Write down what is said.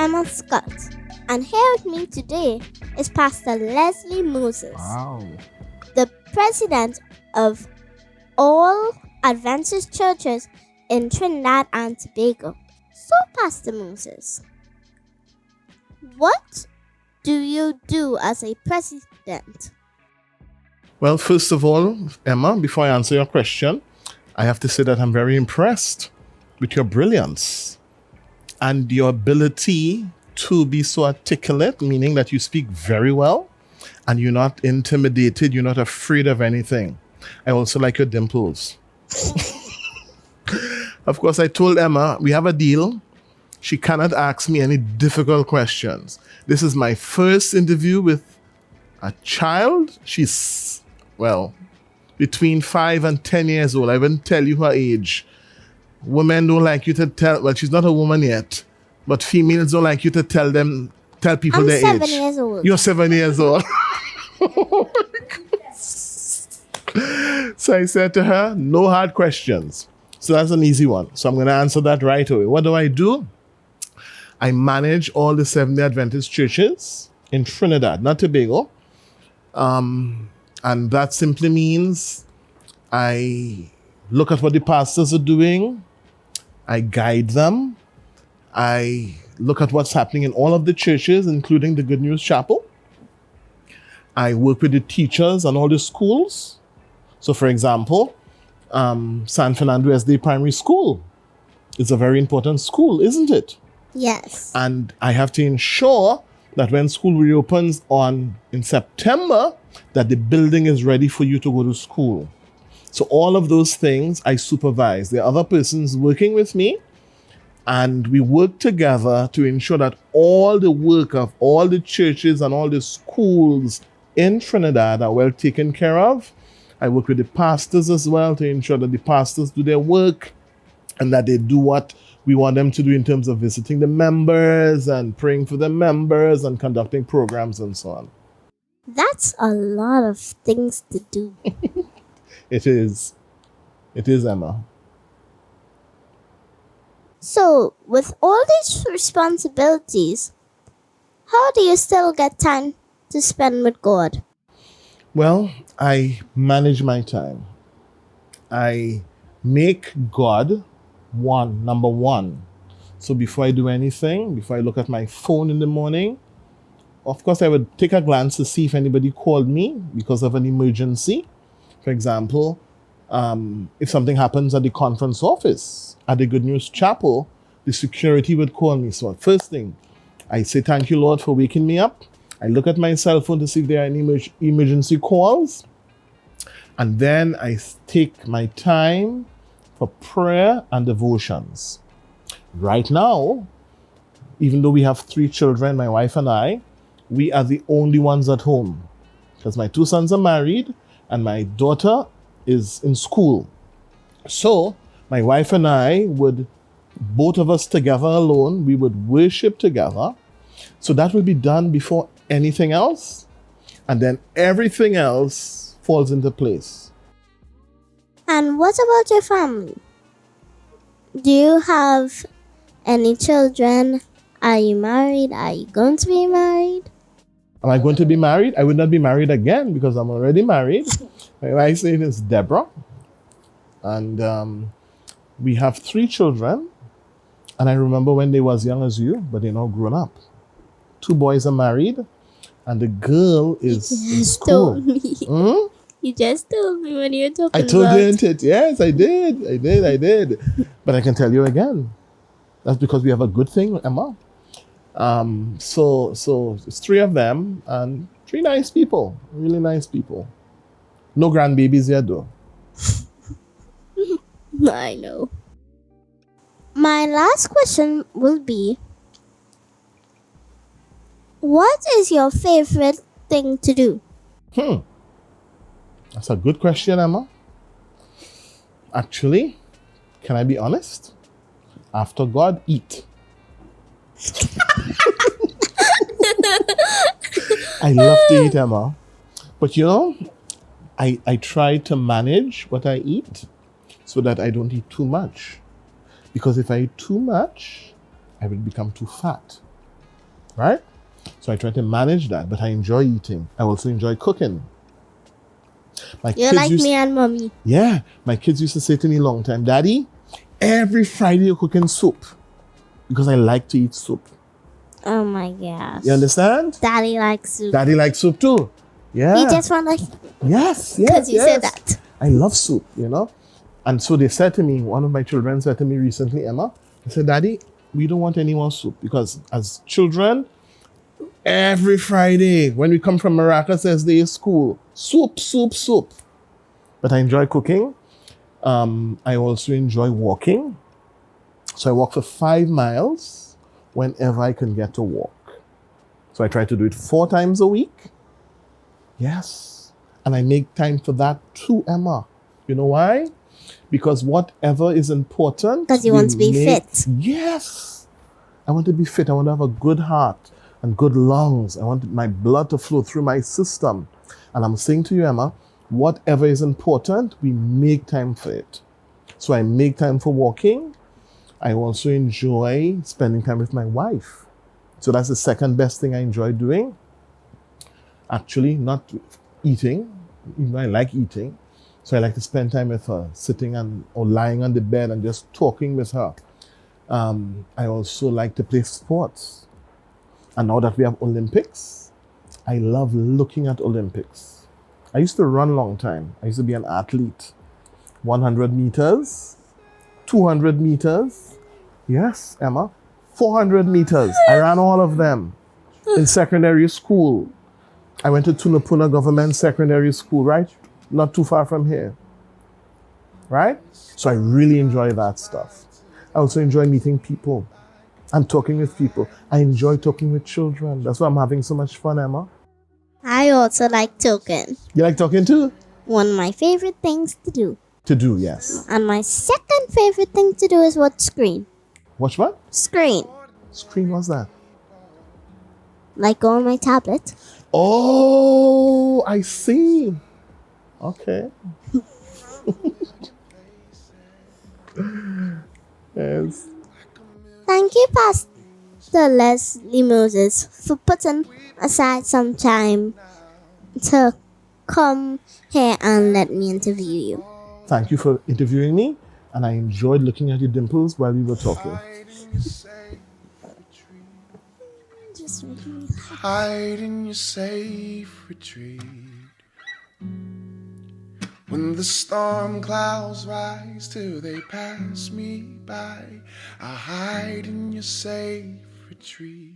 Emma Scott, and here with me today is Pastor Leslie Moses, Wow. the president of all Adventist churches in Trinidad and Tobago. So, Pastor Moses, what do you do as a president? Well, first of all, Emma, before I answer your question, I have to say that I'm very impressed with your brilliance and your ability to be so articulate, meaning that you speak very well and you're not intimidated, you're not afraid of anything. I also like your dimples. Of course, I told Emma, we have a deal. She cannot ask me any difficult questions. This is my first interview with a child. She's, well, between 5 and 10 years old. I wouldn't tell you her age. Women don't like you to tell, well, she's not a woman yet, but females don't like you to tell people I'm their 7 age. years old. You're 7 years old. So I said to her, no hard questions. So that's an easy one. So I'm going to answer that right away. What do? I manage all the Seventh-day Adventist churches in Trinidad, not Tobago. And that simply means I look at what the pastors are doing. I guide them. I look at what's happening in all of the churches, including the Good News Chapel. I work with the teachers and all the schools. So, for example, San Fernando SD Primary School is a very important school, isn't it? Yes. And I have to ensure that when school reopens in September, that the building is ready for you to go to school. So all of those things I supervise. There are other persons working with me, and we work together to ensure that all the work of all the churches and all the schools in Trinidad are well taken care of. I work with the pastors as well to ensure that the pastors do their work and that they do what we want them to do in terms of visiting the members and praying for the members and conducting programs and so on. That's a lot of things to do. It is. It is, Emma. So, with all these responsibilities, how do you still get time to spend with God? Well, I manage my time. I make God number one. So before I do anything, before I look at my phone in the morning, of course, I would take a glance to see if anybody called me because of an emergency. For example, if something happens at the conference office, at the Good News Chapel, the security would call me. So first thing, I say, thank you, Lord, for waking me up. I look at my cell phone to see if there are any emergency calls. And then I take my time for prayer and devotions. Right now, even though we have 3 children, my wife and I, we are the only ones at home because my 2 sons are married and my daughter is in school. So my wife and I would, both of us together alone, we would worship together. So that will be done before anything else. And then everything else falls into place. And what about your family? Do you have any children? Are you married? Are you going to be married? Am I going to be married? I would not be married again because I'm already married. My wife's name is Deborah. And we have 3 children. And I remember when they was young as you, but they're now grown up. 2 boys are married. And the girl is in school. Told me. You just told me when you were talking I told about... you, didn't it? Yes, I did. But I can tell you again. That's because we have a good thing, Emma. So it's 3 of them and 3 nice people, really nice people. No grandbabies yet, though. I know. My last question will be, what is your favorite thing to do? That's a good question, Emma. Actually, can I be honest? After God, eat. I love to eat, Emma. But I try to manage what I eat so that I don't eat too much. Because if I eat too much, I will become too fat. right? So I try to manage that, but I enjoy eating. I also enjoy cooking. My You're kids like used, me and mommy. yeah, my kids used to say to me a long time, Daddy, every Friday you're cooking soup because I like to eat soup. Oh my gosh. You understand? Daddy likes soup. Daddy likes soup too. Yeah. He just want like Yes, because yes, you yes. said that. I love soup, And so they said to me, one of my children said to me recently, Emma, they said, Daddy, we don't want any more soup because as children, every Friday when we come from Miraculous Day school, soup, soup, soup. But I enjoy cooking. I also enjoy walking. So I walk for 5 miles whenever I can get to walk. So I try to do it 4 times a week. Yes. And I make time for that too, Emma. You know why? Because whatever is important. Because you want to be fit. Yes. I want to be fit. I want to have a good heart and good lungs. I want my blood to flow through my system. And I'm saying to you, Emma, whatever is important, we make time for it. So I make time for walking. I also enjoy spending time with my wife. So that's the second best thing I enjoy doing. Actually, not eating. I like eating. So I like to spend time with her, sitting or lying on the bed and just talking with her. I also like to play sports. And now that we have Olympics, I love looking at Olympics. I used to run a long time. I used to be an athlete. 100 meters, 200 meters. Yes, Emma. 400 meters. I ran all of them in secondary school. I went to Tunapuna Government Secondary School, right? Not too far from here. Right? So I really enjoy that stuff. I also enjoy meeting people and talking with people. I enjoy talking with children. That's why I'm having so much fun, Emma. I also like talking. You like talking too? One of my favorite things to do. To do, yes. And my second favorite thing to do is watch screen. Watch what? Screen. Screen, what's that? Like on my tablet. Oh, I see. Okay. Yes. Thank you, Pastor Leslie Moses, for putting aside some time to come here and let me interview you. Thank you for interviewing me, and I enjoyed looking at your dimples while we were talking. Hide in your safe retreat. When the storm clouds rise till they pass me by, I hide in your safe retreat.